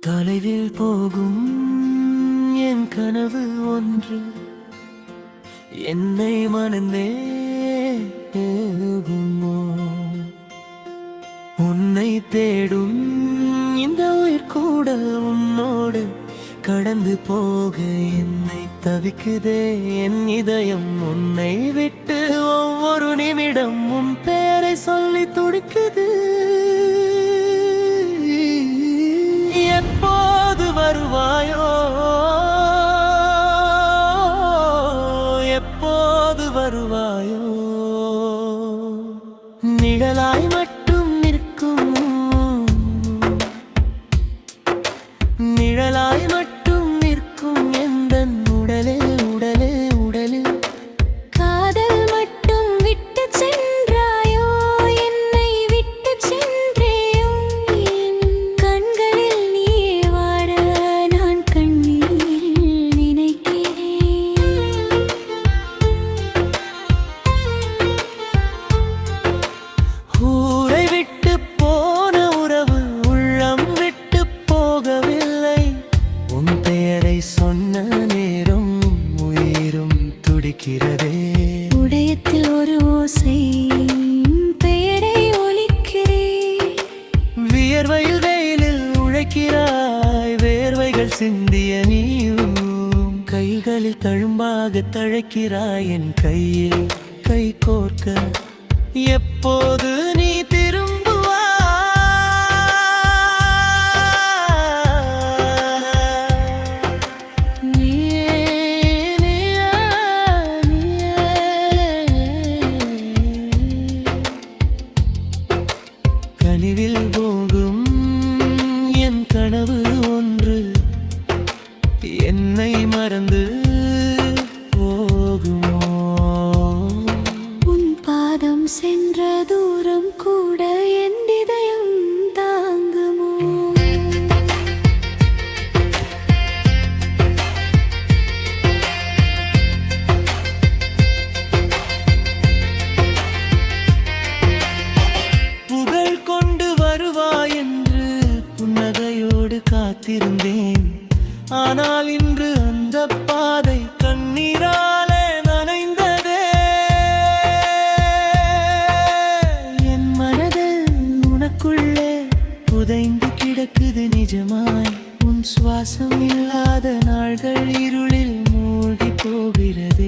தொலைவில் போகும் என் கனவு ஒன்று என்னை மணந்தே போகுமோ. உன்னை தேடும் இந்த உயிர் கூட உன்னோடு கடந்து போக என்னை தவிக்குதே. என் இதயம் உன்னை விட்டு ஒவ்வொரு நிமிடம் உன் பெயரை சொல்லி துடிக்குது. எப்போது வருவாயோ, எப்போது வருவாயோ. நிழலாய் மட்டும் நிற்கும், நிழலாய் மட்டும் நிற்கும் எந்தன் உடலே உடலே உடலில். காதல் மட்டும் விட்டு சென்றாயோ, என்னை விட்டு சென்றேயோ. என் கண்களில் நீயே வாட நான் கண்ணீரில் நினைக்கிறேன். ஊரை விட்டு போன உறவு உள்ளம் விட்டு போகவில்லை. உன் பெயரை சொன்ன நேரம் உயிரும் துடிக்கிறதே. உடையத்தில் ஒரு ஓசை பெயரை ஒலிக்கிறேன். வியர்வையில் வெயிலில் உழைக்கிறாய், வேர்வைகள் சிந்திய நீயும் கைகளில் தழும்பாக தழைக்கிறாய். என் கையில் கை கோர்க்க எப்போது நீ திரும்புவாய். நீயே, நீயே, நீயே. கனிவில் போகும் என் கனவு ஒன்று என்னை மறந்து போகுமோ. உன் பாதம் சென்ற தூரம் கூட என் இதயம் தாங்குமோ. புகழ் கொண்டு வருவாய் என்று புன்னகையோடு காத்திருந்தேன். ஆனால் இன்று அந்த பாதை கண்ணீராலே நனைந்ததே. என் மனதில் உனக்குள்ளே புதைந்து கிடக்குது நிஜமாய். உன் சுவாசம் இல்லாத நாள்கள் இருளில் மூழ்கி போகிறதே.